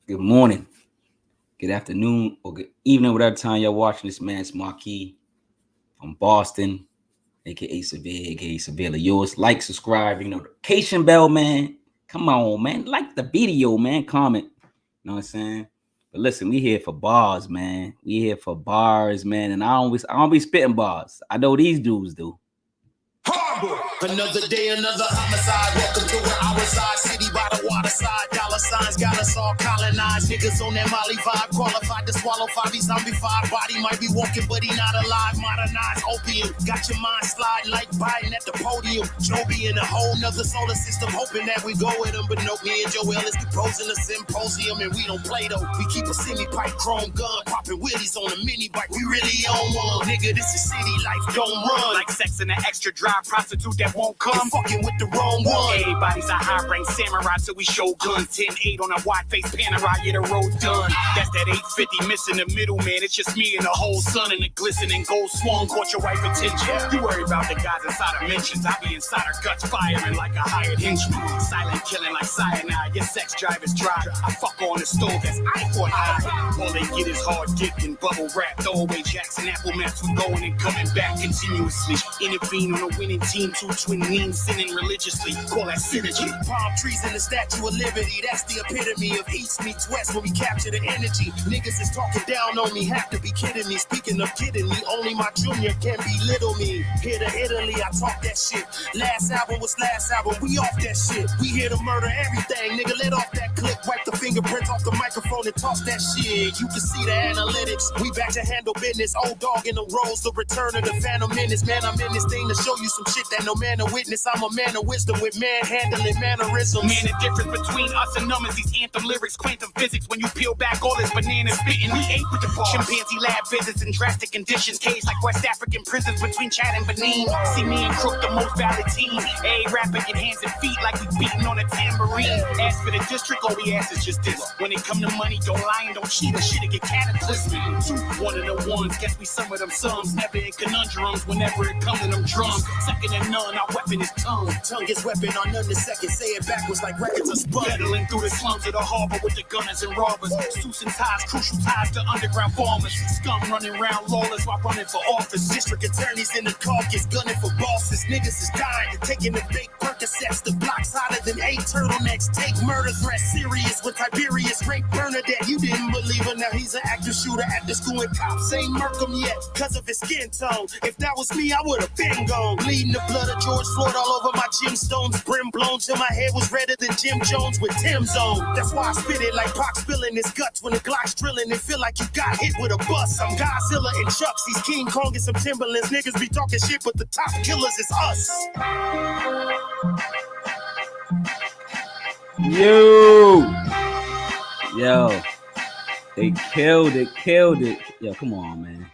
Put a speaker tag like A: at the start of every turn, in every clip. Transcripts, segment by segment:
A: good morning, good afternoon, or good evening, whatever time y'all watching this, man. It's Marquis from Boston, aka Severe, aka Cincerely Yours. Like, subscribe, notification bell, man. Come on, man. Like the video, man. Comment. You know what I'm saying? But listen, we here for bars, man. We here for bars, man. And I don't be spitting bars. I know these dudes do.
B: Harbor. Another day, another homicide. Welcome to where I reside. City by the waterside. Dollar signs got us all colonized. Niggas on that Molly vibe. Qualified to swallow 5 zombified. Body might be walking, but he not alive. Modernized opium. Got your mind sliding like Biden at the podium. Joby in a whole nother solar system. Hoping that we go with him. But no, me and Joell is composing a symposium. And we don't play though. We keep a semi-pipe chrome gun. Popping wheelies on a mini bike. We really on one. Nigga, this is city life. Don't run.
C: Like sex in an extra dry prostitute that won't come.
B: You're fucking with the wrong one.
C: Everybody's a high-rank samurai till we show guns. 10-8 on a wide-face panerai, yeah, the road's done. That's that 850 missing the middle, man. It's just me and the whole sun and the glistening gold swan caught your wife attention. You worry about the guys inside of mentions. I be inside her guts firing like a hired henchman. Silent killing like cyanide. Your sex drive is dry. I fuck on the stove that's I for high. All they get is hard dick and bubble wrap. Throwaway jacks and apple maps. We're going and coming back continuously. Intervene on a winning team, two twin means sinning religiously. Call that synergy.
B: Palm trees in the Statue of Liberty. That's the epitome of East meets West when we capture the energy. Niggas is talking down on me, have to be kidding me. Speaking of kidding me, only my junior can belittle me. Here to Italy, I talk that shit. Last album was last album, we off that shit. We here to murder everything, nigga. Let off that clip, wipe the fingerprints off the microphone and toss that shit. You can see the analytics. We back to handle business. Old dog in the roles, the return of the Phantom Menace. Man, I'm in this thing to show you some shit that no man to witness. I'm a man of wisdom with manhandling mannerisms.
C: Man, the difference between us and them is these anthem lyrics, quantum physics. When you peel back all this banana spitting, we ate with the bars. Chimpanzee lab visits in drastic conditions, caged like West African prisons between Chad and Benin. See me and Crook, the most valid team. A rapping in hands and feet like we beating on a tambourine. As for the district, all we ask is just this. When it come to money, don't lie and don't cheat, or shit'll get cataclysmic. Two, one of the ones, guess we some of them sums. Never in conundrums whenever it comes to them drums. Second to none, our weapon is tongue.
B: Tongue is weapon on none the second. Say it backwards like records are spun.
C: Battling through the slums of the harbor with the gunners and robbers. Suits and ties, crucial ties to underground farmers. Scum running around lawless while running for office.
B: District attorneys in the caucus gunning for bosses. Niggas is dying, taking the fake Percocets. The block's hotter than 8 turtlenecks. Take murder threats serious with Tiberius. Rape Bernadette. You didn't believe her, now he's an active shooter at the school and cops ain't murk him yet cause of his skin tone. If that was me, I would've been gone. Bleeding the blood of George Floyd all over my gemstones. Brim blown till my head was redder than Jim Jones with Tim's on. That's why I spit it like Pac spilling his guts when the Glock's drilling and feel like you got hit with a bus. I'm Godzilla and Chucks, he's King Kong and some Timberlands. Niggas be talking shit, but the top killers is us.
A: Yo, they killed it. Yo, come on, man.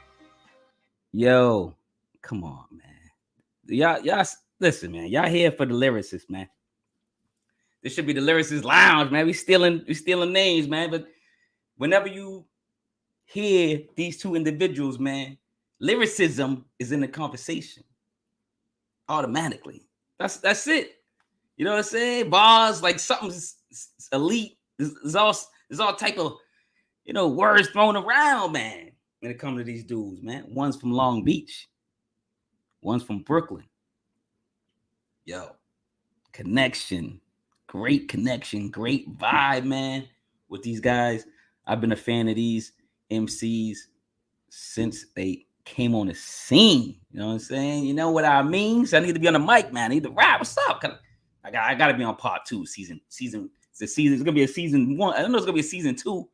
A: Yo, come on, man. Y'all, listen, man. Y'all here for the lyricists, man. This should be the lyricist lounge, man. We stealing names, man. But whenever you hear these two individuals, man, lyricism is in the conversation automatically. That's it. You know what I'm saying? Bars, like something's elite. There's all type of, words thrown around, man, when it comes to these dudes, man. One's from Long Beach. One's from Brooklyn. Yo, great connection, great vibe, man, with these guys. I've been a fan of these MCs since they came on the scene. You know what I'm saying? You know what I mean? So I need to be on the mic, man. I need to rap. What's up? I gotta be on part 2. It's gonna be a season 1. I don't know it's gonna be a season 2.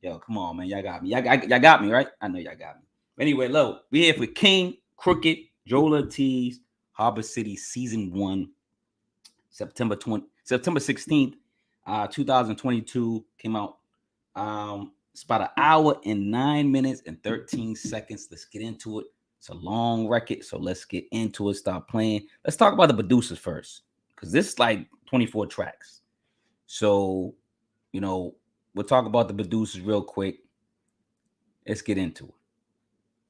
A: Yo, come on, man. Y'all got me. Y'all got me, right? I know y'all got me. But anyway, we here for King, Crooked, Joell Ortiz, Harbor City, season 1, September 16th, 2022. Came out. It's about 1 hour and 9 minutes and 13 seconds. Let's get into it. It's a long record, so let's get into it. Stop playing. Let's talk about the producers first, because this is like 24 tracks. So, we'll talk about the producers real quick. Let's get into it.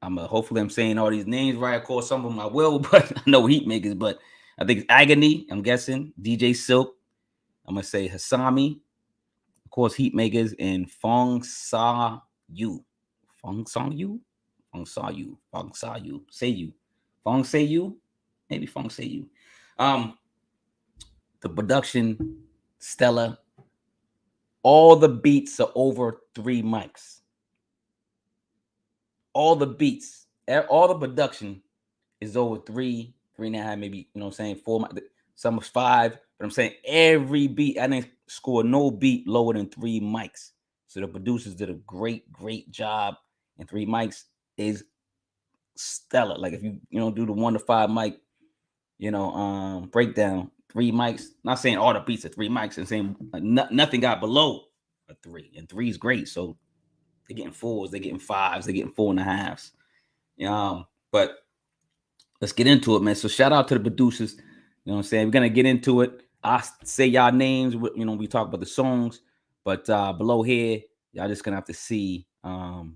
A: Hopefully I'm saying all these names right. Of course, some of them I will, but I know Hitmakers, but I think it's Agony, I'm guessing. DJ Silk. I'm going to say Hassami. Of course, Hitmakers and Fong Sa Yu. Fong Sa Yu? Fong Sa Yu. Fong Sa Yu. Say you. Fong Say You? Maybe Fong Say You. The production, stellar. All the beats are over 3 mics. All the beats, all the production is over 3.5, maybe, you know what I'm saying, 4, some is 5, but I'm saying every beat, I didn't score no beat lower than 3 mics. So the producers did a great job, and 3 mics is stellar. Like if you do the 1 to 5 mic, breakdown, 3 mics. Not saying all the beats are 3 mics, and saying nothing got below a 3, and 3 is great. So they're getting 4s, they're getting 5s, they're getting 4.5s. But let's get into it, man. So shout out to the producers. You know what I'm saying? We're gonna get into it. I say y'all names. We talk about the songs, but below here, y'all just gonna have to see the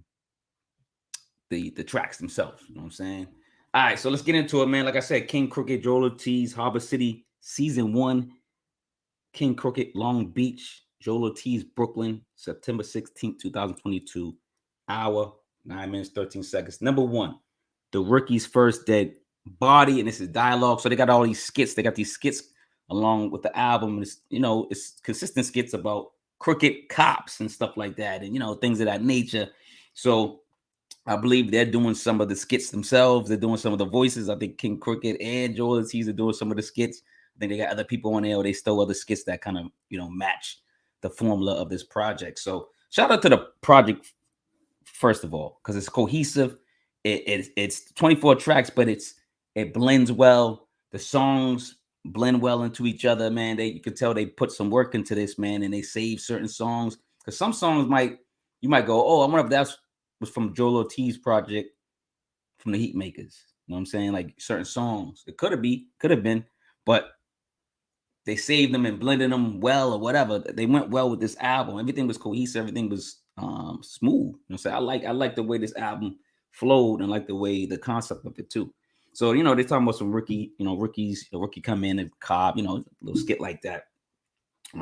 A: tracks themselves. You know what I'm saying? All right, so let's get into it, man. Like I said, King Crooked, Joell Ortiz, Harbor City, Season 1. King Crooked, Long Beach, Joell Ortiz, Brooklyn, September 16th, 2022. Hour, 9 minutes, 13 seconds. Number 1, The Rookie's First Dead Body, and this is dialogue. So they got all these skits. They got these skits along with the album. It's, it's consistent skits about crooked cops and stuff like that, and things of that nature. So I believe they're doing some of the skits themselves. They're doing some of the voices. I think King Crooked and Joell Ortiz are doing some of the skits. I think they got other people on there, or they stole other skits that kind of, match the formula of this project. So shout out to the project, first of all, because it's cohesive. It's 24 tracks, but it blends well. The songs blend well into each other, man. You could tell they put some work into this, man, and they save certain songs. Because some songs you might go, oh, I wonder if that was from Joell Ortiz project from the Hitmakers. You know what I'm saying? Like certain songs. It could have been, but they saved them and blended them well or whatever. They went well with this album. Everything was cohesive. Everything was smooth. You know what I'm saying? I like the way this album flowed, and like the way the concept of it too. So, they're talking about some rookies, a rookie come in and cop, a little skit like that.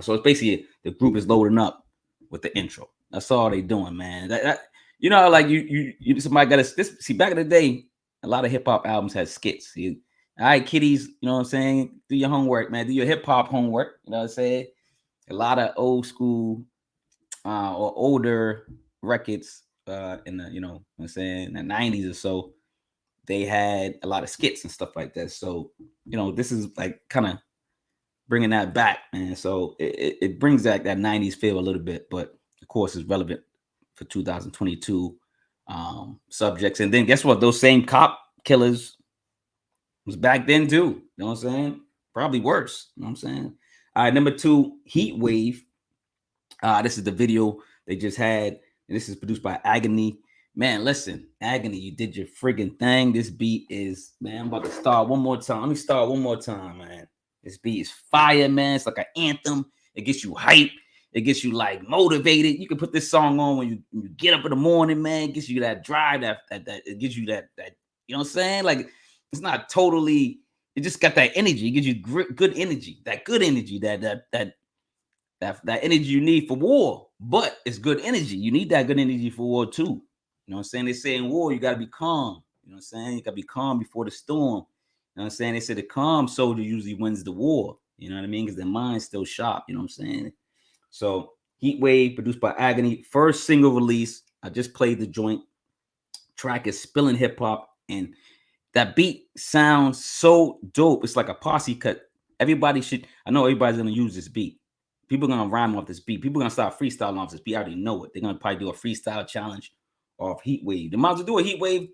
A: So it's basically the group is loading up with the intro. That's all they doing, man. Like you somebody got to see, back in the day, a lot of hip hop albums had skits. See, all right, kiddies, you know what I'm saying? Do your homework, man. Do your hip hop homework. You know what I'm saying? A lot of old school or older records in the, what I'm saying, in the 90s or so, they had a lot of skits and stuff like that. So, this is like kind of bringing that back, man. So it brings that 90s feel a little bit, but of course it's relevant for 2022 subjects. And then guess what? Those same cop killers was back then too. You know what I'm saying? Probably worse. You know what I'm saying? All right, number 2, Heat Wave. This is the video they just had. And this is produced by Agony. Man, listen, Agony, you did your friggin' thing. This beat is, man, I'm about to start one more time. Let me start one more time, man. This beat is fire, man. It's like an anthem. It gets you hype. It gets you like motivated. You can put this song on when you get up in the morning, man. It gives you that drive, that it gives you that you know what I'm saying? Like, it's not totally, it just got that energy. It gives you good energy, that good energy, that energy you need for war. But it's good energy. You need that good energy for war too. You know what I'm saying? They say in war, you got to be calm. You know what I'm saying? You got to be calm before the storm. You know what I'm saying? They say the calm soldier usually wins the war. You know what I mean? Because their mind's still sharp. You know what I'm saying? So Heat Wave, produced by Agony. First single release. I just played the joint. Track is Spilling Hip Hop. And that beat sounds so dope. It's like a posse cut. Everybody should, I know everybody's going to use this beat. People are going to rhyme off this beat. People are going to start freestyling off this beat. I already know it. They're going to probably do a freestyle challenge off Heat Wave. They might as well do a Heat Wave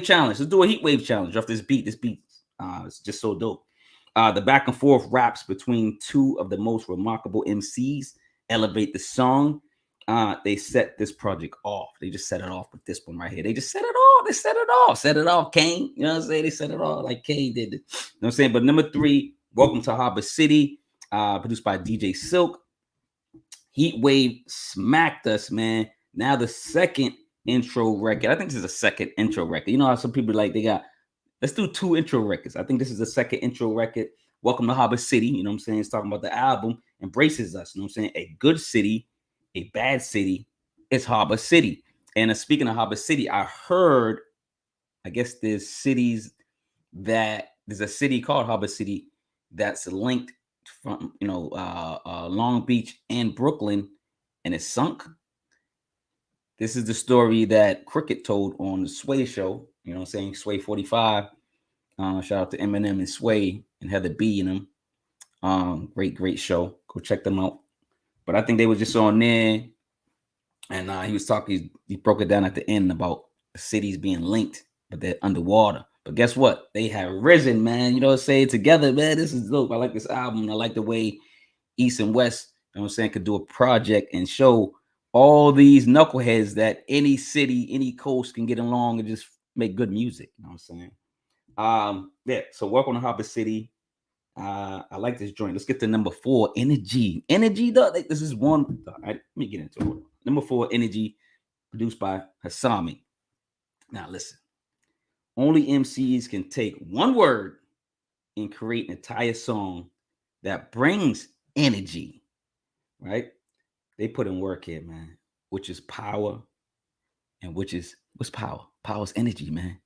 A: challenge. Let's do a Heat Wave challenge off this beat. This beat, it's just so dope. The back and forth raps between 2 of the most remarkable MCs elevate the song. They set this project off. They just set it off with this one right here. They just set it off. They set it off. Set it off, Kxng. You know what I'm saying? They set it off like Kxng did it. You know what I'm saying? But number 3, Welcome to Harbor City, produced by DJ Silk. Heat Wave smacked us, man. Now the second intro record. I think this is a second intro record. You know how some people like, let's do 2 intro records. I think this is the second intro record. Welcome to Harbor City. You know what I'm saying? It's talking about the album. Embraces us. You know what I'm saying? A good city a bad city is Harbor City. And speaking of Harbor City, I heard, I guess there's a city called Harbor City that's linked from, Long Beach and Brooklyn, and it's sunk. This is the story that Cricket told on the Sway show, Sway 45. Shout out to Eminem and Sway and Heather B and them. Great show. Go check them out. But I think they were just on there, and he was talking. He broke it down at the end about the cities being linked, but they're underwater. But guess what? They have risen, man. Say it together, man. This is dope. I like this album. I like the way East and West, could do a project and show all these knuckleheads that any city, any coast can get along and just make good music. You know what I'm saying? So welcome to Harbor City. I like this joint. Let's get to number 4, Energy. Energy, though, this is one. All right, let me get into it. Number 4, Energy, produced by Hassami. Now, listen. Only MCs can take one word and create an entire song that brings energy, right? They put in work here, man, which is power, and what's power? Power's energy, man.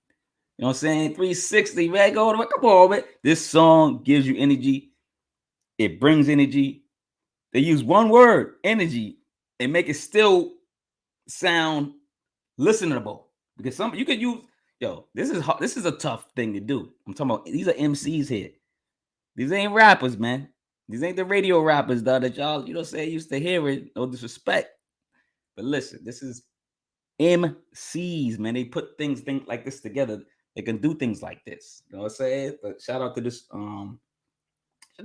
A: You know what I'm saying? 360, man. Come on, man. This song gives you energy. It brings energy. They use one word, energy, and make it still sound listenable. Because you could use, this is a tough thing to do. I'm talking about, these are MCs here. These ain't rappers, man. These ain't the radio rappers, though, that y'all, used to hear it. No disrespect. But listen, this is MCs, man. They put things like this together. They can do things like this. You know what I'm saying? But shout out to this.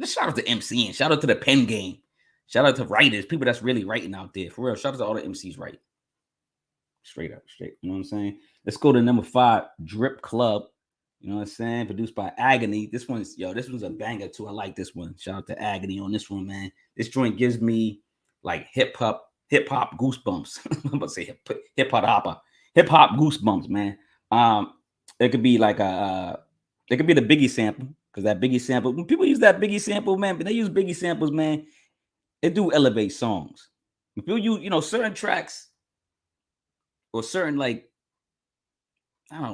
A: Shout out to MC and shout out to the pen game. Shout out to writers, people that's really writing out there. For real. Shout out to all the MCs writing. Straight. You know what I'm saying? Let's go to number 5, Drip Club. You know what I'm saying? Produced by Agony. This one's a banger too. I like this one. Shout out to Agony on this one, man. This joint gives me like hip hop goosebumps. I'm about to say hip hop goosebumps, man. It could be like it could be the Biggie sample, because that Biggie sample, when people use that Biggie sample, man, but they use Biggie samples, man, it do elevate songs. If you use, certain tracks or certain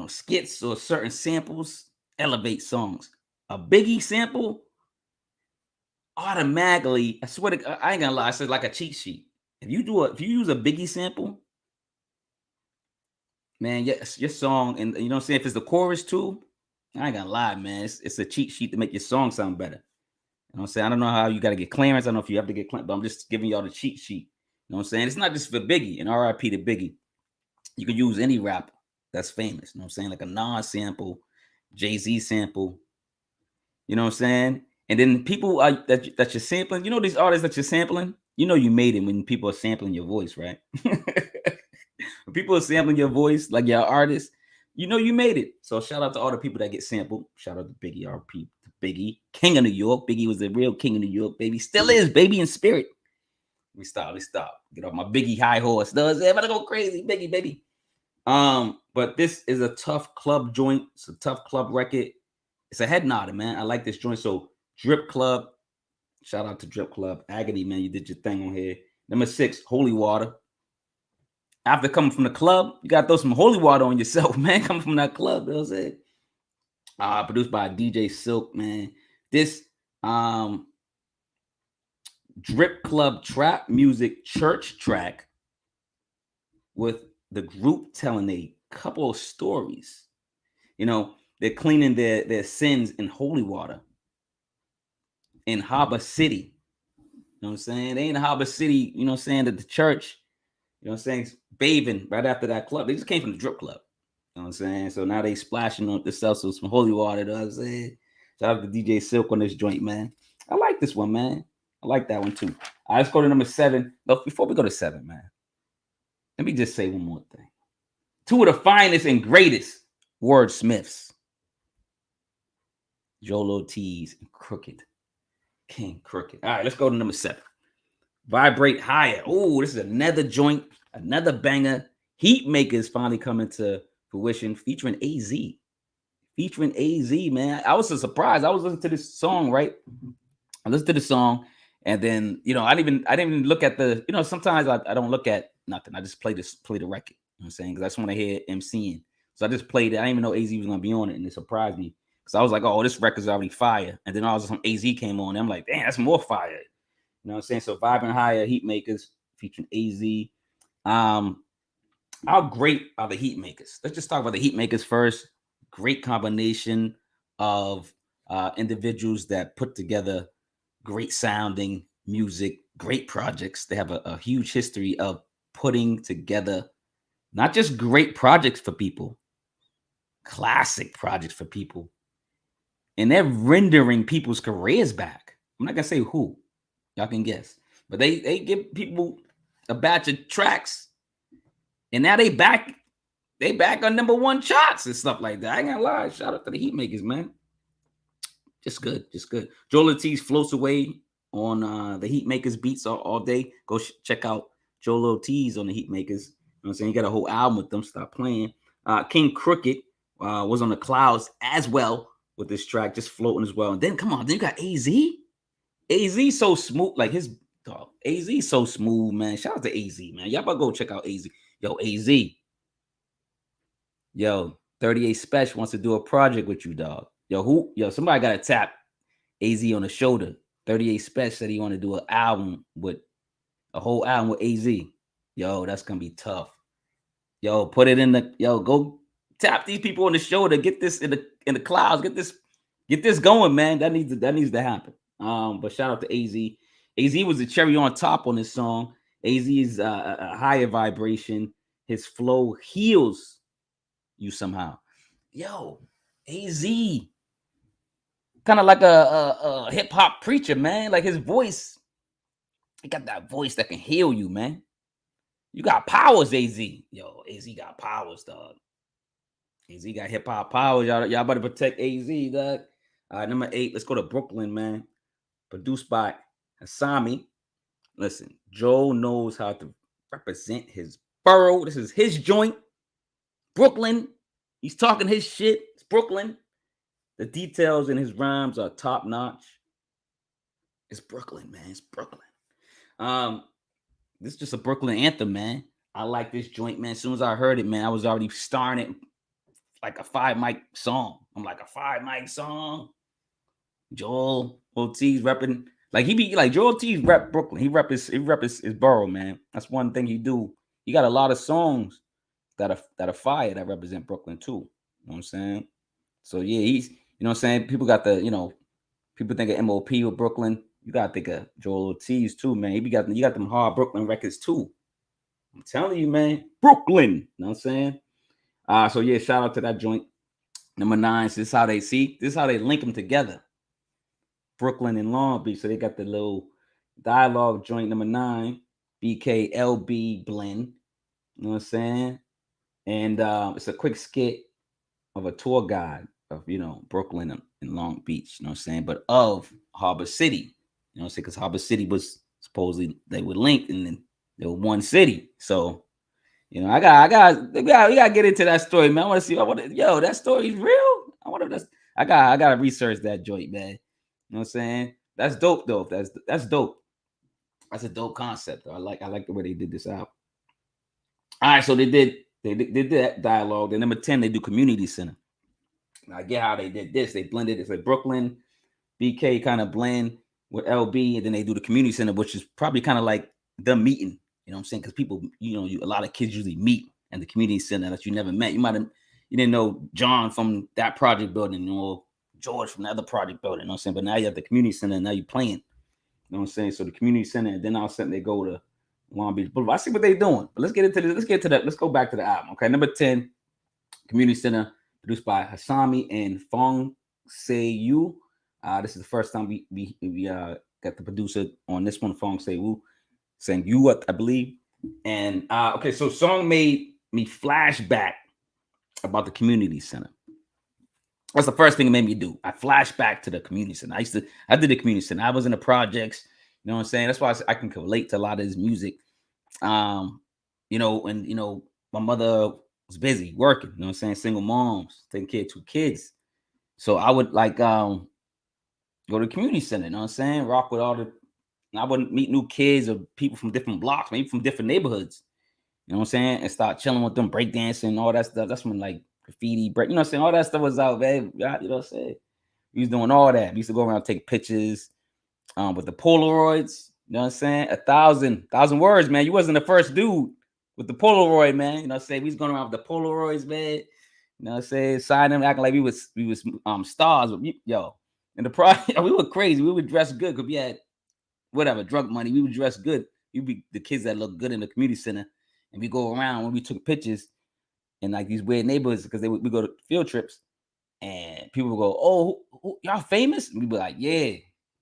A: skits or certain samples elevate songs. A Biggie sample automatically, I swear to God, I ain't gonna lie, it's like a cheat sheet. If you use a Biggie sample, man, yes, your song, and you know what I'm saying, if it's the chorus too, I ain't gonna lie, man, it's a cheat sheet to make your song sound better. You know what I'm saying? I don't know how you got to get clearance. I don't know if you have to get clearance, but I'm just giving y'all the cheat sheet. You know what I'm saying? It's not just for Biggie, and RIP to Biggie. You can use any rapper that's famous. You know what I'm saying? Like a Nas sample, Jay-Z sample. You know what I'm saying? And then people that you're sampling, these artists that you're sampling, you made it when people are sampling your voice, right? When people are sampling your voice, like your artist, you made it. So shout out to all the people that get sampled. Shout out to Biggie, RP to Biggie, King of New York. Biggie was the real King of New York, baby. Still is, baby, in spirit. We stop. Get off my Biggie high horse. Does it? I'm gonna go crazy, Biggie, baby. But this is a tough club joint. It's a tough club record. It's a head nodder, man. I like this joint. So Drip Club. Shout out to Drip Club. Agony, man, you did your thing on here. Number 6, Holy Water. After coming from the club, you gotta throw some holy water on yourself, man. Coming from that club, you know what I'm saying? Produced by DJ Silk, man. This Drip Club trap music church track with the group telling a couple of stories. They're cleaning their sins in holy water in Harbor City. You know what I'm saying? They in Harbor City, you know what I'm saying, at the church, you know what I'm saying, bathing right after that club. They just came from the Drip Club. You know what I'm saying? So now they splashing on themselves with some holy water. You know what I'm saying? Shout out to DJ Silk on this joint, man. I like this one, man. I like that one too. All right, let's go to number 7. But before we go to 7, man, let me just say one more thing. 2 of the finest and greatest wordsmiths, Joell Ortiz and King Crooked. All right, let's go to number 7. Vibrate Higher. Oh, this is another joint, another banger. Hitmaker is finally coming to fruition, featuring AZ. Man. I was so surprised. I was listening to this song, right? I listened to the song, And then, you know, I didn't even look at the, you know, sometimes I don't look at nothing. I just play the record. You know what I'm saying? Because I just want to hear MCing. So I just played it. I didn't even know AZ was gonna be on it, and it surprised me. Because I was like, oh, this record's already fire. And then all of a sudden AZ came on, and I'm like, damn, that's more fire. You know what I'm saying? So Vibrate Higher, Hitmakers featuring AZ. How great are the Hitmakers? Let's just talk about the Hitmakers first. Great combination of individuals that put together great sounding music, great projects. They have a huge history of putting together not just great projects for people, classic projects for people. And they're rendering people's careers back. I'm not gonna say who, y'all can guess, but they give people a batch of tracks, and now they back on #1 charts and stuff like that. I ain't gonna lie. Shout out to the Hitmakers, man. Just good. Joell Ortiz floats away on the Hitmakers beats all day. Go check out Joell Ortiz on the Hitmakers. You know what I'm saying? He got a whole album with them. Stop Playin. King Crooked was on the clouds as well with this track, just floating as well. And then come on, then you got AZ. AZ so smooth, like his dog. AZ so smooth, man. Shout out to AZ, man. Y'all better go check out AZ. Yo, AZ. Yo, 38 Special wants to do a project with you, dog. Yo, somebody got to tap AZ on the shoulder. 38 Special said he want to do a whole album with AZ. Yo, that's gonna be tough. Yo, put it in go tap these people on the shoulder. Get this in the clouds. Get this going, man. That needs to happen. But shout out to AZ. AZ was the cherry on top on this song. AZ is a higher vibration. His flow heals you somehow. Yo, AZ, kind of like a hip hop preacher, man. Like his voice, he got that voice that can heal you, man. You got powers, AZ. Yo, AZ got powers, dog. AZ got hip hop powers. Y'all better protect AZ, dog. All right, number 8. Let's go to Brooklyn, man. Produced by Asami. Listen, Joe knows how to represent his borough. This is his joint. Brooklyn. He's talking his shit. It's Brooklyn. The details in his rhymes are top notch. It's Brooklyn, man. It's Brooklyn. This is just a Brooklyn anthem, man. I like this joint, man. As soon as I heard it, man, I was already starring it like a 5-mic song. I'm like, a 5-mic song. Joell Ortiz repping, like he be like Joell Ortiz rep Brooklyn. He rep his borough, man. That's one thing he do. He got a lot of songs that are fire that represent Brooklyn too. You know what I'm saying? So yeah, he's, you know what I'm saying? People got the, people think of MOP with Brooklyn. You gotta think of Joell Ortiz too, man. You got them hard Brooklyn records too. I'm telling you, man. Brooklyn. You know what I'm saying? So yeah, shout out to that joint. Number 9. So this is how they link them together. Brooklyn and Long Beach. So they got the little dialogue joint number 9, BKLB blend. You know what I'm saying? And it's a quick skit of a tour guide of, Brooklyn and Long Beach, you know what I'm saying? But of Harbor City, you know what I'm saying? Because Harbor City was supposedly, they were linked and then they were one city. So, we gotta get into that story, man. I want to see, that story's real. I gotta research that joint, man. You know what I'm saying? That's dope, though. That's dope. That's a dope concept, though. I like the way they did this out. All right, so they did that dialogue. Then number 10, they do community center. I get how they did this. They blended. It's like Brooklyn, BK kind of blend with LB, and then they do the community center, which is probably kind of like the meeting. You know what I'm saying? Because people, a lot of kids usually meet in the community center that you never met. You didn't know John from that project building, or George from the other project building. You know what I'm saying? But now you have the community center, and now you're playing. You know what I'm saying? So the community center, and then all of a sudden they go to Long Beach Boulevard. I see what they're doing. But let's get into this. Let's go back to the album. Okay, number 10, community center, produced by Asami and Fong Se-yu. This is the first time we got the producer on this one, Fong Se-yu, saying you, I believe. And okay, so song made me flashback about the community center. That's the first thing it made me do. I flashed back to the community center. I did the community center. I was in the projects. You know what I'm saying? That's why I can relate to a lot of his music. My mother was busy working, you know what I'm saying? Single moms, taking care of 2 kids. So I would go to the community center, you know what I'm saying? Rock with all the I would meet new kids or people from different blocks, maybe from different neighborhoods. You know what I'm saying? And start chilling with them, breakdancing and all that stuff. That's when like graffiti, break, you know what I'm saying? All that stuff was out, man. You know what I'm saying? We was doing all that. We used to go around take pictures with the Polaroids. You know what I'm saying? 1,000 words, man. You wasn't the first dude with the Polaroid, man. You know what I'm saying? We was going around with the Polaroids, man. You know what I'm saying? Signing them, acting like we was stars. Yo, and the product, we were crazy. We would dress good because we had whatever drug money. We would dress good. We'd be the kids that look good in the community center, and we go around when we took pictures in like these weird neighborhoods because we go to field trips, and people would go, "Oh, y'all famous?" And we'd be like, "Yeah."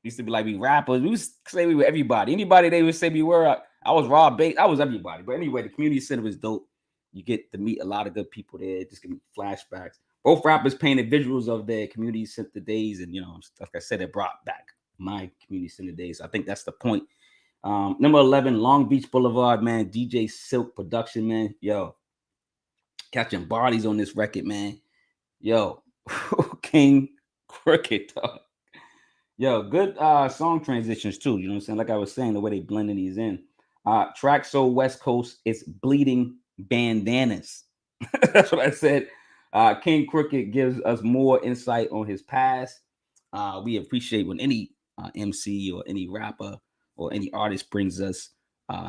A: We used to be like, we rappers. We used to say we were everybody. Anybody they would say we were. I was raw bait. I was everybody. But anyway, the community center was dope. You get to meet a lot of good people there. Just give me flashbacks. Both rappers painted visuals of their community center days, and like I said, it brought back my community center days. I think that's the point. Number 11, Long Beach Boulevard, man. DJ Silk production, man. Yo, catching bodies on this record, man. Yo, King Crooked, dog. Yo, good song transitions too. You know what I'm saying? Like I was saying, the way they blending these in. Track So West Coast, it's bleeding bandanas. That's what I said. King Crooked gives us more insight on his past. We appreciate when any MC or any rapper or any artist brings us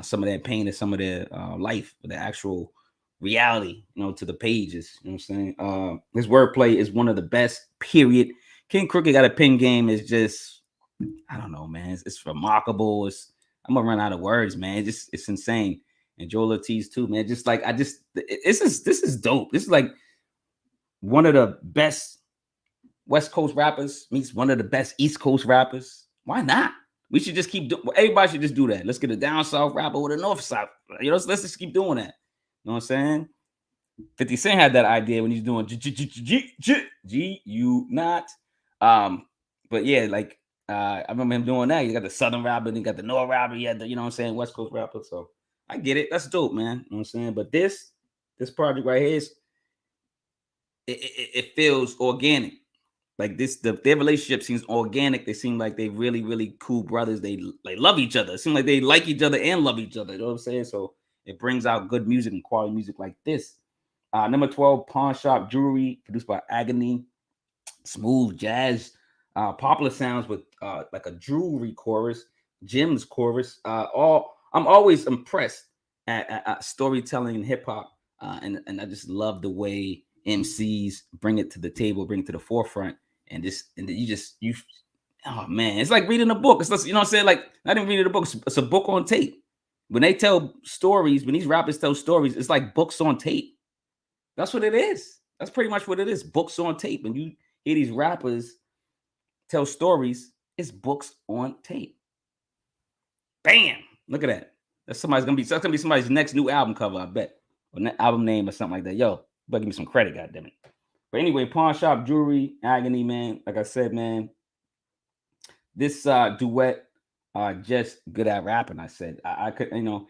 A: some of that pain and some of their life, the actual reality, to the pages. You know what I'm saying? His wordplay is one of the best, period. King Crooked got a pen game. Is just, I don't know, man. It's remarkable. I'm gonna run out of words, man. It's insane. And Joell Ortiz too, man. Just like this is dope. This is like one of the best West Coast rappers meets one of the best East Coast rappers. Why not? We should just keep doing. Everybody should just do that. Let's get a down south rapper with a north south. Let's just keep doing that. You know what I'm saying? 50 Cent had that idea when he's doing G you not. But yeah, like I remember him doing that. You got the Southern rapper, and you got the North rapper, you had the, West Coast rapper. So I get it. That's dope, man. You know what I'm saying? But this project right here is it feels organic. Like their relationship seems organic. They seem like they really, really cool brothers. They love each other. It seems like they like each other and love each other. You know what I'm saying? So it brings out good music and quality music like this. Number 12, Pawnshop Jewelry, produced by Agony. Smooth jazz, popular sounds with like a jewelry chorus, Jim's chorus. I'm always impressed at storytelling and hip hop, and I just love the way MCs bring it to the table, bring it to the forefront, and you. Oh man, it's like reading a book. It's just, you know what I'm saying? Like not even reading a book. It's a book on tape. When they tell stories, when these rappers tell stories, it's like books on tape. That's what it is. That's pretty much what it is. Books on tape. And you hear these rappers tell stories, it's books on tape. Bam! Look at that. That's gonna be somebody's next new album cover, I bet. Or album name or something like that. Yo, better give me some credit, goddammit. But anyway, Pawnshop Jewelry, Agony, man. Like I said, man, this duet just good at rapping. I said I could, and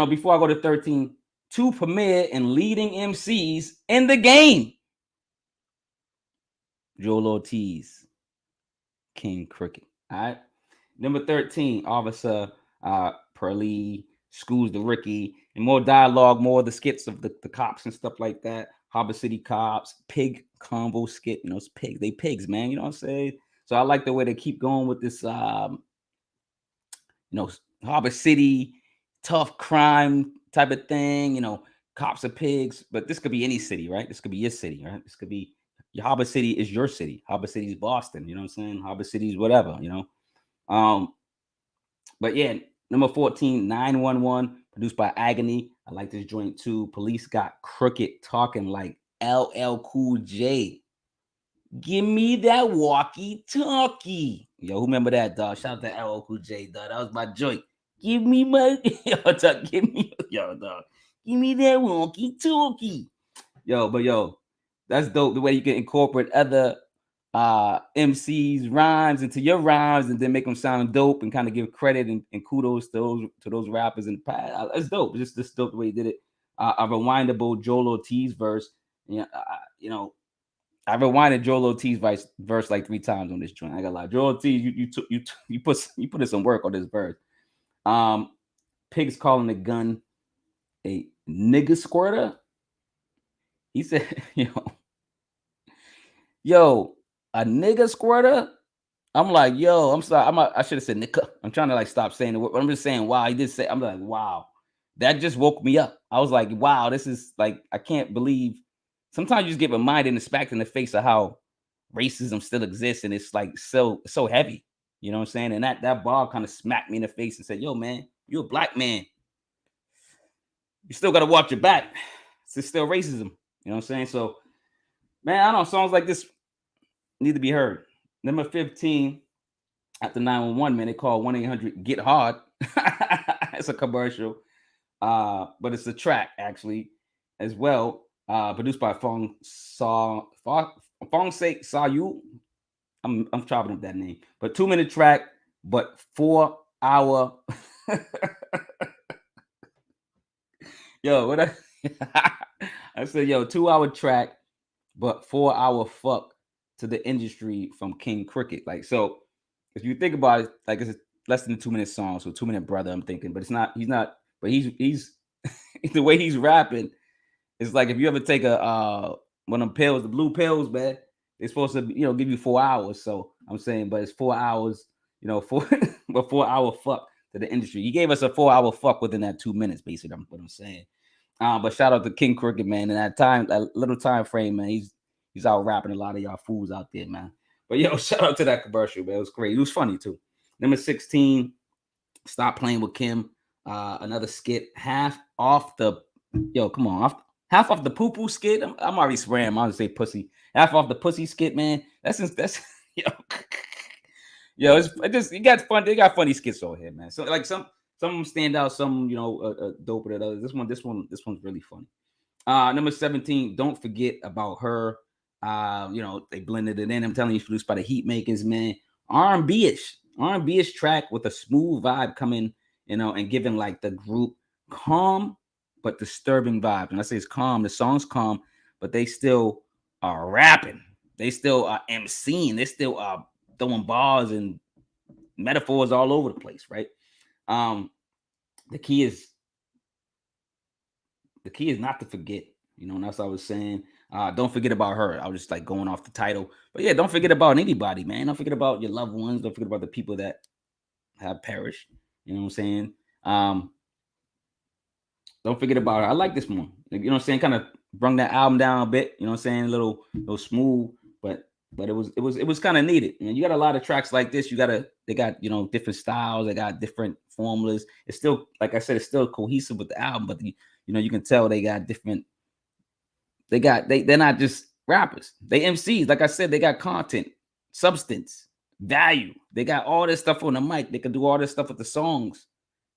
A: before I go to 13, 2 premier and leading MCs in the game. Joell Ortiz, King Crooked. All right. Number 13, Officer Pirelli, Schools the Ricky, and more dialogue, more of the skits of the cops and stuff like that. Harbor City Cops, Pig Combo skit. It's pigs. They pigs, man. You know what I'm saying? So I like the way they keep going with this, Harbor City, tough crime type of thing. Cops are pigs, but this could be any city, right? This could be your city, right? This could be your Harbor City is your city. Harbor City is Boston. You know what I'm saying? Harbor City is whatever, But yeah, number 14, 911, produced by Agony. I like this joint too. Police got Crooked talking like LL Cool J. Give me that walkie-talkie. Yo, who remember that, dog? Shout out to LL Cool J, dog. That was my joint. Give me my dog. Give me that walkie-talkie. Yo, that's dope. The way you can incorporate other MCs' rhymes into your rhymes and then make them sound dope and kind of give credit and kudos to those rappers in the past. That's dope. Just dope the way he did it. A rewindable Joell Ortiz verse. I rewinded Joell Ortiz verse like 3 times on this joint. I got a lot. Joell Ortiz, you put in some work on this verse. Pigs calling the gun a nigga squirter. He said, yo, a nigga squirter. I'm like, yo, I'm sorry. I should have said nigga. I'm trying to like stop saying the word. I'm just saying, wow. He did say. I'm like, wow. That just woke me up. I was like, wow, this is like, I can't believe. Sometimes you just get reminded and smacked in the face of how racism still exists, and it's like so heavy. You know what I'm saying? And that bar kind of smacked me in the face and said, yo, man, you're a black man. You still got to watch your back. It's still racism. You know what I'm saying? So, man, I don't know. Songs like this need to be heard. Number 15, after 911, man, they call 1-800-GET-HARD. It's a commercial. But it's a track, actually, as well. Produced by Fong Sek Sayu. I'm chopping up that name. But 2-minute track, but 4-hour. Yo, what I said, yo, 2-hour track, but 4-hour fuck to the industry from King Cricket. Like, so if you think about it, like it's less than a 2-minute song, so 2-minute brother, I'm thinking, but he's not, but he's the way he's rapping. It's like if you ever take a one of them pills, the blue pills, man, they're supposed to, give you 4 hours. So I'm saying, but it's 4 hours, but 4-hour fuck to the industry. He gave us a 4-hour fuck within that 2 minutes, basically. What I'm saying. But shout out to King Cricket, man. In that little time frame, man, he's out rapping a lot of y'all fools out there, man. But yo, shout out to that commercial, man. It was great. It was funny too. Number 16, Stop Playin with Kim. Another skit, half off the poo-poo skit. I'm already swearing. I'm gonna say pussy. Half off the pussy skit, man. That's yo. It's just you got fun. They got funny skits over here, man. So like some of them stand out. Some doper than others. This one's really funny. Number 17, Don't Forget About Her. They blended it in. I'm telling you, produced by the Hitmakers, man. R&B-ish track with a smooth vibe coming, and giving like the group calm but disturbing vibe. And I say it's calm. The song's calm, but they still are rapping. They still are MCing. They still are throwing bars and metaphors all over the place, right? The key is not to forget. And that's what I was saying. Don't forget about her. I was just like going off the title. But yeah, don't forget about anybody, man. Don't forget about your loved ones. Don't forget about the people that have perished. You know what I'm saying? Don't forget about her. I like this one. You know what I'm saying? Kind of brung that album down a bit. You know what I'm saying? A little smooth, but it was kind of needed. You got a lot of tracks like this. They got different styles. They got different formulas. It's still, like I said, it's still cohesive with the album, but you can tell they got different. They're not just rappers. They MCs. Like I said, they got content, substance, value. They got all this stuff on the mic. They can do all this stuff with the songs.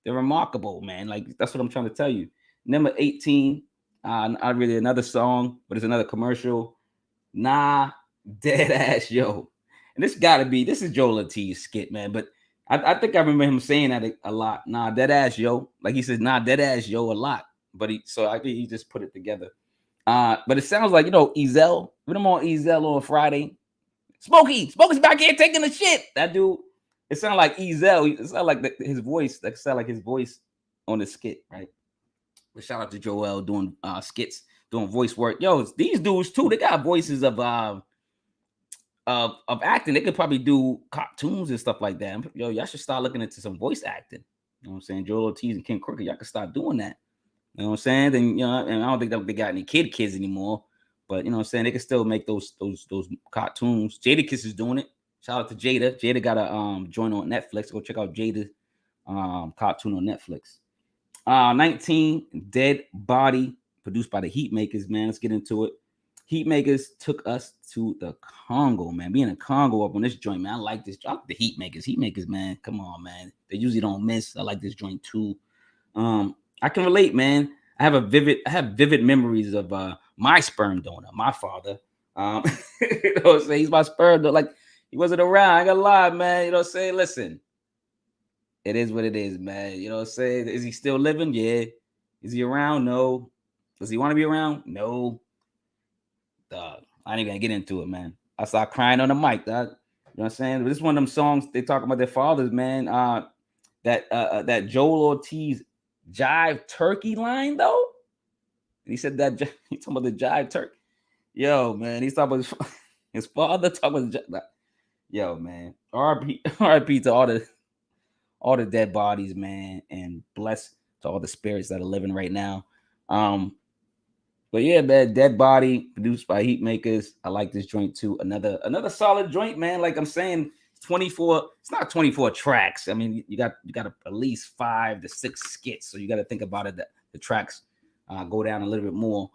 A: They're remarkable, man. Like that's what I'm trying to tell you. Number 18, not really another song, but it's another commercial. Nahdeadassyo. And this is Joell Ortiz skit, man. But I think I remember him saying that a lot. Nahdeadassyo. Like he says Nahdeadassyo a lot. But I think he just put it together. But it sounds like, Ezel. When I'm on Ezel on Friday, Smokey's back here taking the shit. That dude, it sounded like Ezel. It sounded like his voice. That sounded like his voice on the skit, right? But shout out to Joell doing skits, doing voice work. Yo, these dudes too. They got voices of acting. They could probably do cartoons and stuff like that. Yo, y'all should start looking into some voice acting. You know what I'm saying? Joell Ortiz and King Cricket, y'all can start doing that. You know what I'm saying? Then and I don't think they got any kids anymore. But you know what I'm saying? They can still make those cartoons. Jadakiss is doing it. Shout out to Jada. Jada got a joint on Netflix. Go check out Jada's cartoon on Netflix. 19, Dead Body, produced by the Hitmakers, man. Let's get into it. Hitmakers took us to the Congo, man. Being in Congo up on this joint, man. I like this. I like the Hitmakers, man. Come on, man. They usually don't miss. I like this joint too. I can relate, man. I have vivid memories of my sperm donor, my father. You know what I'm saying? He's my sperm donor. Like, he wasn't around. I ain't gonna lie, man. You know what I'm saying? Listen, it is what it is, man. You know what I'm saying? Is he still living? Yeah. Is he around? No. Does he want to be around? No. Dog, I ain't gonna get into it, man. I start crying on the mic, dog. You know what I'm saying? But this is one of them songs they talk about their fathers, man. that Joell Ortiz Jive Turkey line though. And he said that he's talking about the Jive Turkey. Yo, man, he's talking about his father talking about yo, man. RIP to all the dead bodies, man, and bless to all the spirits that are living right now. But yeah, man, Dead Body produced by Hitmakers. I like this joint too. Another solid joint, man. Like I'm saying, 24. It's not 24 tracks. I mean, you got at least 5 to 6 skits. So you got to think about it that the tracks go down a little bit more.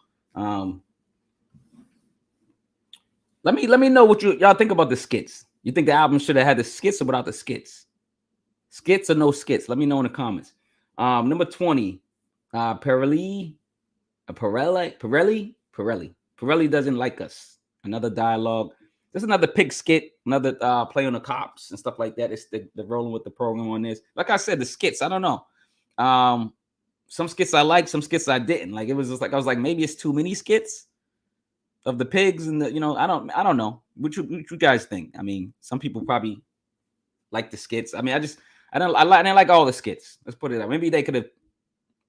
A: Let me know what y'all think about the skits. You think the album should have had the skits or without the skits? Skits or no skits? Let me know in the comments. Number 20, Pirelli doesn't like us. Another dialogue. There's another pig skit, another play on the cops and stuff like that. It's the rolling with the program on this. Like I said, the skits, I don't know. Some skits I liked, some skits I didn't. Like it was just like I was like, maybe it's too many skits of the pigs and the, I don't know. What you guys think? I mean, some people probably like the skits. I mean, I didn't like all the skits. Let's put it out. Maybe they could have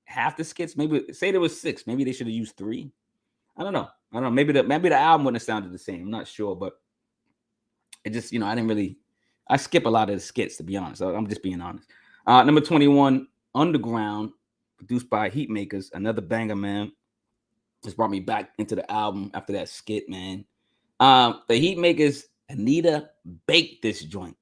A: half the skits. Maybe say there was 6. Maybe they should have used 3. I don't know. Maybe the album wouldn't have sounded the same. I'm not sure, but it just I skip a lot of the skits, to be honest. So I'm just being honest. Number 21, Underground, produced by Hitmakers. Another banger, man. Just brought me back into the album after that skit, man. The Hitmakers, Anita baked this joint.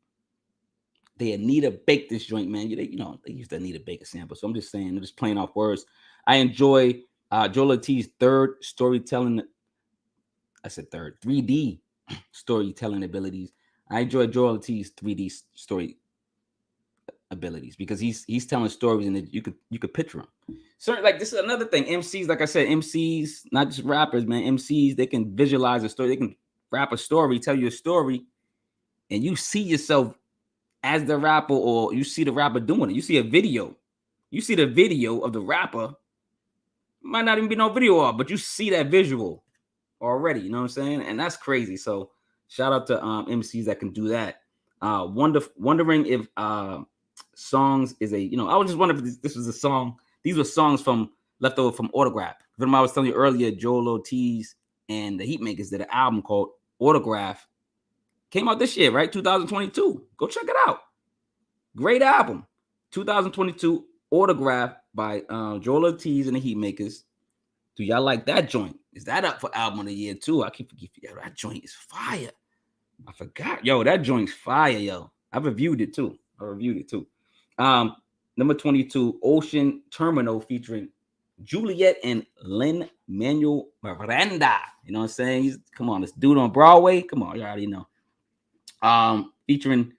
A: Anita baked this joint, man. They used to Anita bake a sample. So I'm just saying, I'm just playing off words. I enjoy Joell Ortiz's 3D storytelling abilities. I enjoy Joell Ortiz's 3D story abilities because he's telling stories and you could picture them. So like this is another thing. MCs, like I said, MCs, not just rappers, man. MCs, they can visualize a story. They can rap a story, tell you a story, and you see yourself as the rapper, or you see the rapper doing it. You see a video. You see the video of the rapper. Might not even be no video of, but you see that visual already. You know what I'm saying? And that's crazy. So shout out to MCs that can do that. Wondering if songs is I was just wondering if this was a song. These were songs left over from Autograph. Remember I was telling you earlier, Joell Ortiz and the Hitmakers did an album called Autograph. Came out this year, right? 2022. Go check it out. Great album. 2022 Autograph by Joell Ortiz and the Hitmakers. Do y'all like that joint? Is that up for album of the year too? I keep forgetting. That joint is fire. I forgot. Yo, that joint's fire, yo. I reviewed it too. Number 22, Ocean Terminal featuring Jeweliet and Lin-Manual Miranda. You know what I'm saying? Come on, this dude on Broadway. Come on, you already know. Featuring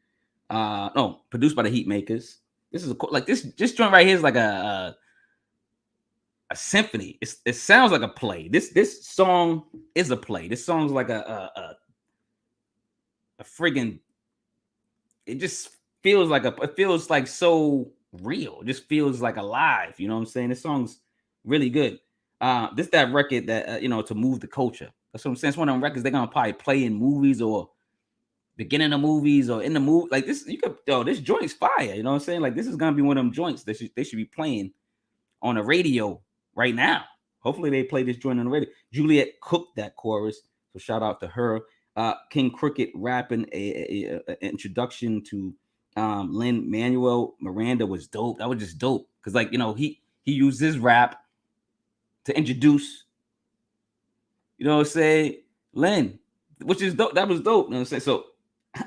A: produced by the Hitmakers. This is this joint right here is like a symphony. It sounds like a play. This song is a play. This song's like a friggin'. It just feels like so real. It just feels like alive. You know what I'm saying? This song's really good. This that record that to move the culture. That's what I'm saying. It's one of them records they're gonna probably play in movies or beginning of movies or in the movie. Like this, this joint's fire. You know what I'm saying? Like this is gonna be one of them joints that they should be playing on the radio right now. Hopefully they play this joint on the radio. Jeweliet cooked that chorus, so shout out to her. King Cricket rapping a introduction to Lin-Manual Miranda was dope. That was just dope because he used his rap to introduce, what I'm saying, Lin, which is dope. That was dope. You know what I'm saying? So,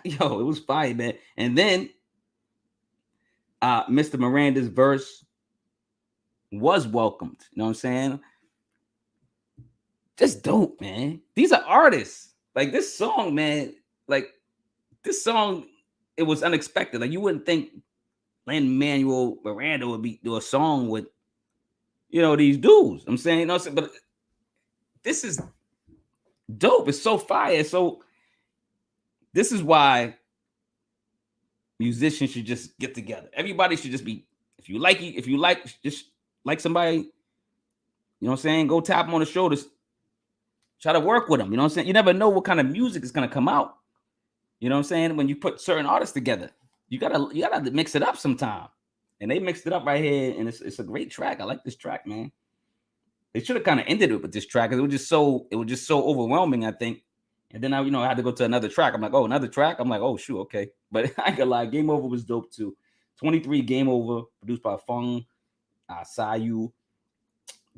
A: it was fire, man. And then Mr. Miranda's verse was welcomed. You know what I'm saying? Just dope, man. These are artists. Like this song, man. Like this song, it was unexpected. Like you wouldn't think Lin-Manual Miranda would do a song with, these dudes. I'm saying, but this is dope. It's so fire. So this is why musicians should just get together. Everybody should just be, if you like, just like somebody, you know what I'm saying? Go tap them on the shoulders. Try to work with them. You know what I'm saying? You never know what kind of music is going to come out. You know what I'm saying? When you put certain artists together, you gotta mix it up sometime. And they mixed it up right here, and it's a great track. I like this track, man. They should have kind of ended it with this track because it was just so overwhelming, I think. And then I had to go to another track. I'm like, oh, another track. I'm like, oh shoot, okay. But I ain't gonna lie, Game Over was dope too. 23 Game Over, produced by Fung, Sayu.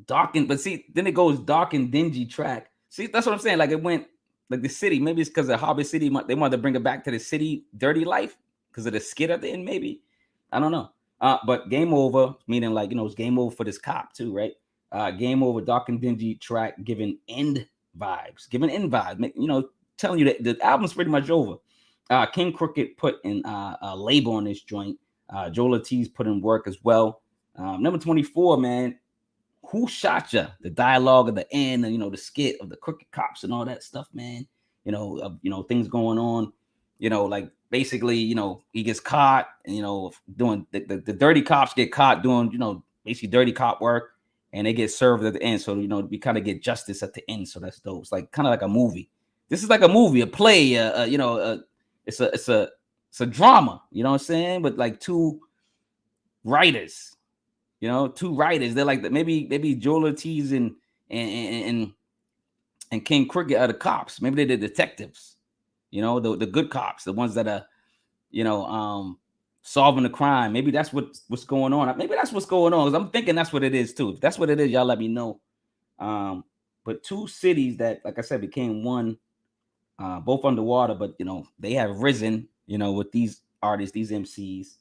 A: But see, then it goes dark and dingy track. See, that's what I'm saying. Like it went like the city. Maybe it's because of Harbor City. They wanted to bring it back to the city, dirty life, because of the skit at the end. Maybe I don't know. But Game Over, meaning like it's game over for this cop too, right? Game Over, dark and dingy track, giving end vibes, telling you that the album's pretty much over. King Crooked put in a label on this joint. Joell Ortiz put in work as well. Number 24, man. Who shot ya? The dialogue at the end, and the skit of the crooked cops and all that stuff, man. Things going on. Like basically, he gets caught, and doing the dirty cops get caught doing, basically dirty cop work, and they get served at the end. So we kind of get justice at the end. So that's dope. It's like kind of like a movie. This is like a movie, a play. It's a drama. You know what I'm saying? But like two writers. Two writers. They're like maybe Joell Ortiz and King Crooked are the cops. Maybe they're the detectives. The good cops, the ones that are, solving the crime. Maybe that's what's going on. Maybe that's what's going on. 'Cause I'm thinking that's what it is too. If that's what it is, y'all let me know. But two cities that, like I said, became one, both underwater, but they have risen, with these artists, these MCs.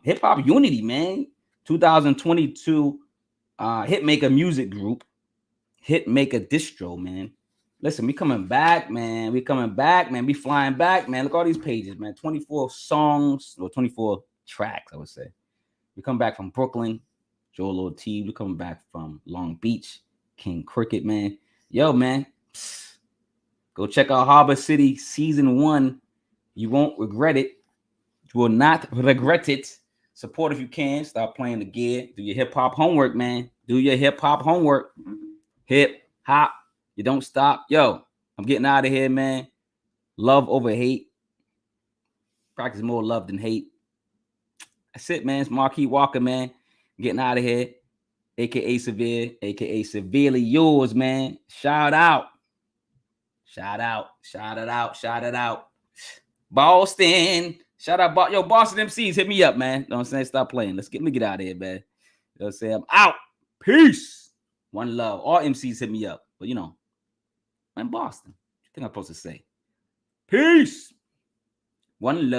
A: Hip hop unity, man. 2022 Hitmaker music group, Hitmaker Distro, man. Listen, we coming back, man. We flying back, man. Look at all these pages, man. 24 songs, or 24 tracks, I would say. We come back from Brooklyn, Joell Ortiz. We coming back from Long Beach, King Crooked, man. Yo, man, go check out Harbor City Season 1. You won't regret it. You will not regret it. Support if you can. Stop playing the gear. Do your hip hop homework, man. Do your hip hop homework. Hip hop. You don't stop. Yo, I'm getting out of here, man. Love over hate. Practice more love than hate. That's it, man. It's Marquis Walker, man. Getting out of here. AKA Severe. AKA Severely Yours, man. Shout out. Shout out. Shout it out. Shout it out. Boston. Shout out, yo, Boston MCs, hit me up, man. You know what I'm saying? Stop playing. Let me get out of here, man. You know what I'm saying? I'm out. Peace. One love. All MCs hit me up. But, I'm in Boston. What you think I'm supposed to say? Peace. One love.